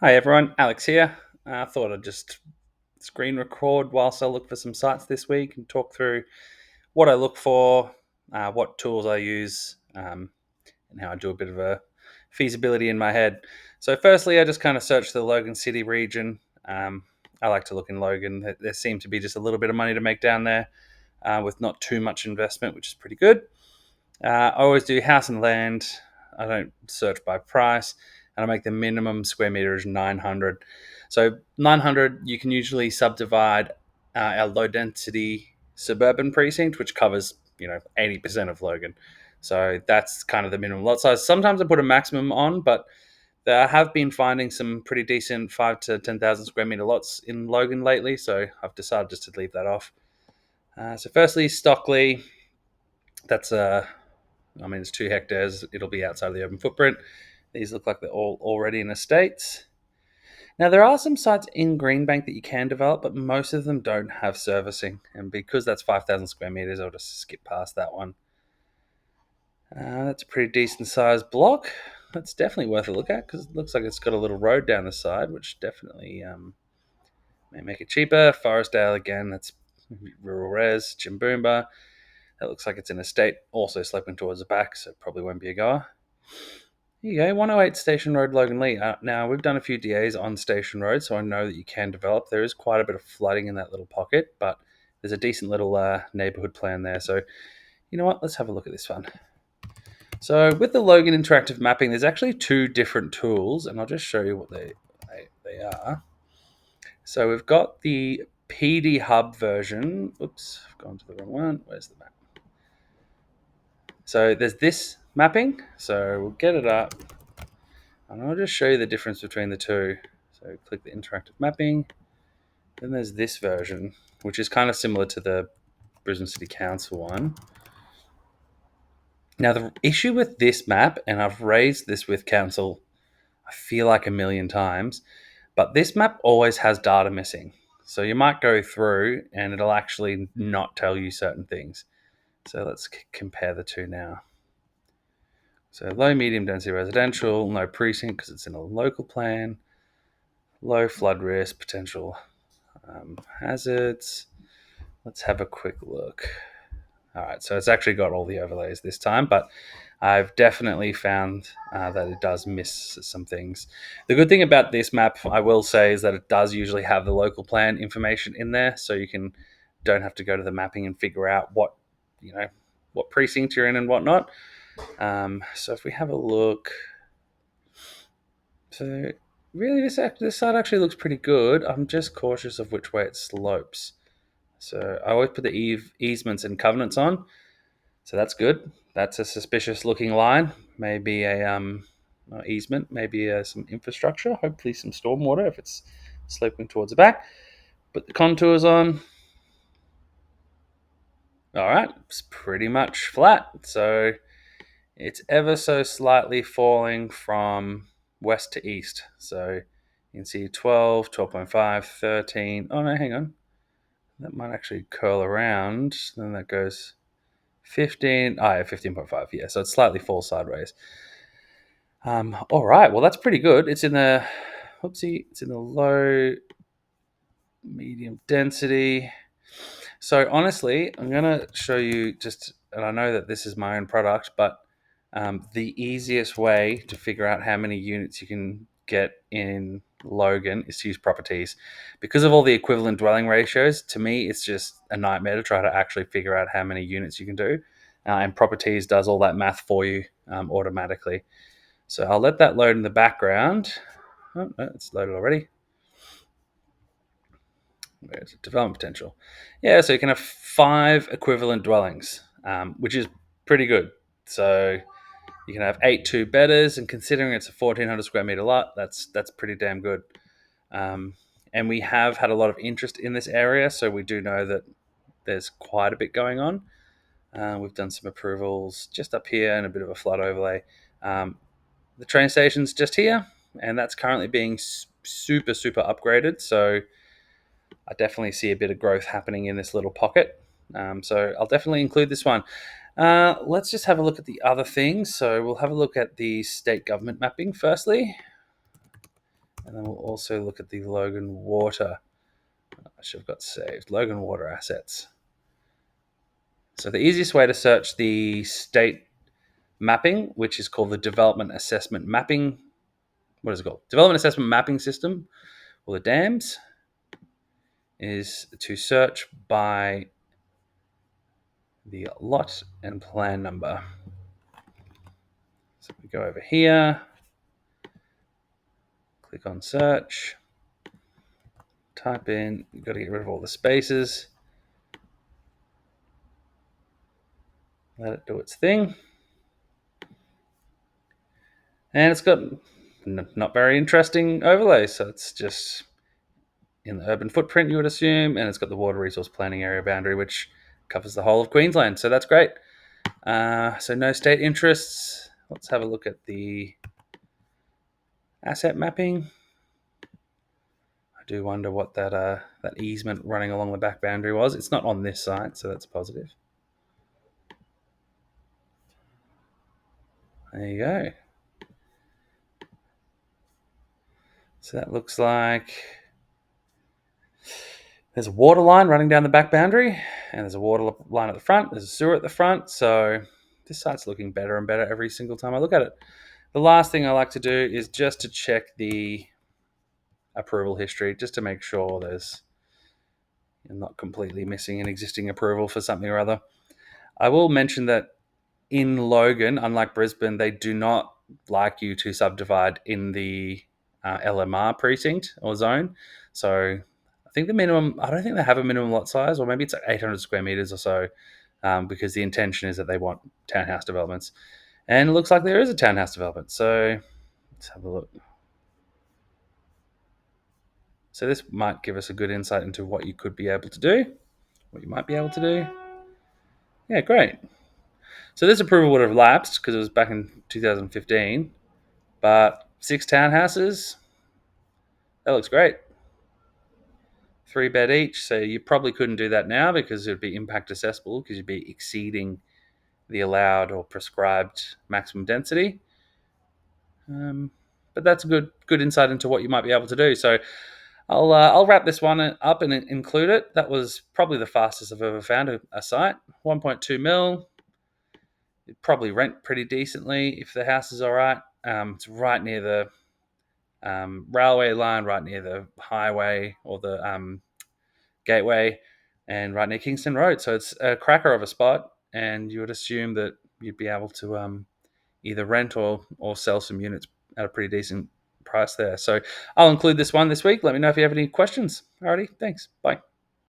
Hi everyone, Alex here. I thought I'd just screen record whilst I look for some sites this week and talk through what I look for, what tools I use, and how I do a bit of a feasibility in my head. So, firstly, I just kind of search the Logan City region. I like to look in Logan. There seems to be just a little bit of money to make down there with not too much investment, which is pretty good. I always do house and land. I don't search by price, and I make the minimum square meters 900. So 900, you can usually subdivide our low density suburban precinct, which covers 80% of Logan. So that's kind of the minimum lot size. Sometimes I put a maximum on, but I have been finding some pretty decent 5 to 10,000 square meter lots in Logan lately. So I've decided just to leave that off. So firstly, Stockley. That's it's 2 hectares. It'll be outside of the urban footprint. These look like they're all already in estates. Now, there are some sites in Greenbank that you can develop, but most of them don't have servicing. And because that's 5,000 square meters, I'll just skip past that one. That's a pretty decent sized block. That's definitely worth a look at because it looks like it's got a little road down the side, which definitely may make it cheaper. Forestdale, again, that's rural res. Jimboomba, that looks like it's an estate, also sloping towards the back, so probably won't be a goer. Here you go, 108 Station Road, Logan Lee. Now, we've done a few DAs on Station Road, so I know that you can develop. There is quite a bit of flooding in that little pocket, but there's a decent little neighbourhood plan there. So, you know what? Let's have a look at this one. So, with the Logan interactive mapping, there's actually two different tools, and I'll just show you what they are. So, we've got the PD Hub version. Oops, I've gone to the wrong one. Where's the map? So, there's this mapping. So, we'll get it up. And I'll just show you the difference between the two. So click the interactive mapping. Then there's this version, which is kind of similar to the Brisbane City Council one. Now, the issue with this map, and I've raised this with council, I feel like a million times, but this map always has data missing. So you might go through and it'll actually not tell you certain things. So let's compare the two now. So low, medium density residential, no precinct because it's in a local plan. Low flood risk, potential hazards. Let's have a quick look. All right, so it's actually got all the overlays this time, but I've definitely found that it does miss some things. The good thing about this map, I will say, is that it does usually have the local plan information in there, so you don't have to go to the mapping and figure out what precinct you're in and whatnot. So if we have a look, so really this side actually looks pretty good. I'm just cautious of which way it slopes. So I always put the easements and covenants on. So that's good. That's a suspicious looking line. Maybe a easement, maybe some infrastructure, hopefully some stormwater if it's sloping towards the back. Put the contours on. All right, it's pretty much flat. So it's ever so slightly falling from west to east. So you can see 12, 12.5, 13. Oh no, hang on. That might actually curl around. Then that goes 15. Oh, yeah, 15.5. Yeah, so it's slightly falls sideways. All right. Well, that's pretty good. It's in the, it's in the low, medium density. So honestly, I'm going to show you just, and I know that this is my own product, but the easiest way to figure out how many units you can get in Logan is to use properties. Because of all the equivalent dwelling ratios, to me, it's just a nightmare to try to actually figure out how many units you can do. And properties does all that math for you automatically. So I'll let that load in the background. Oh, no, it's loaded already. Where's it? Development potential? Yeah, so you can have 5 equivalent dwellings, which is pretty good. So you can have 8 two-bedders, and considering it's a 1,400 square meter lot, that's pretty damn good. And we have had a lot of interest in this area, so we do know that there's quite a bit going on. We've done some approvals just up here and a bit of a flood overlay. The train station's just here, and that's currently being super upgraded. So I definitely see a bit of growth happening in this little pocket. So I'll definitely include this one. Let's just have a look at the other things. So we'll have a look at the state government mapping firstly. And then we'll also look at the Logan Water. I should have got saved. Logan Water assets. So the easiest way to search the state mapping, which is called the Development Assessment Mapping. What is it called? Development Assessment Mapping System, or the DAMS, is to search by the lot and plan number. So we go over here, click on search, type in, you've got to get rid of all the spaces, let it do its thing. And it's got not very interesting overlays. So it's just in the urban footprint, you would assume, and it's got the water resource planning area boundary, which covers the whole of Queensland. So that's great. So no state interests. Let's have a look at the asset mapping. I do wonder what that easement running along the back boundary was. It's not on this site, so that's positive. There you go. So that looks like there's a water line running down the back boundary, and there's a water line at the front. There's a sewer at the front. So this site's looking better and better every single time I look at it. The last thing I like to do is just to check the approval history, just to make sure you're not completely missing an existing approval for something or other. I will mention that in Logan, unlike Brisbane, they do not like you to subdivide in the LMR precinct or zone. So I think I don't think they have a minimum lot size, or maybe it's like 800 square meters or so, because the intention is that they want townhouse developments. And it looks like there is a townhouse development. So let's have a look. So this might give us a good insight into what you could be able to do, what you might be able to do. Yeah, great. So this approval would have lapsed because it was back in 2015, but 6 townhouses, that looks great. 3-bed each, so you probably couldn't do that now because it would be impact accessible because you'd be exceeding the allowed or prescribed maximum density. But that's a good insight into what you might be able to do. So I'll wrap this one up and include it. That was probably the fastest I've ever found a site. 1.2 mil. It'd probably rent pretty decently if the house is all right. It's right near the railway line, right near the highway or the gateway, and right near Kingston Road. So it's a cracker of a spot, and you would assume that you'd be able to either rent or sell some units at a pretty decent price there. So I'll include this one this week. Let me know if you have any questions. Alrighty, thanks. Bye.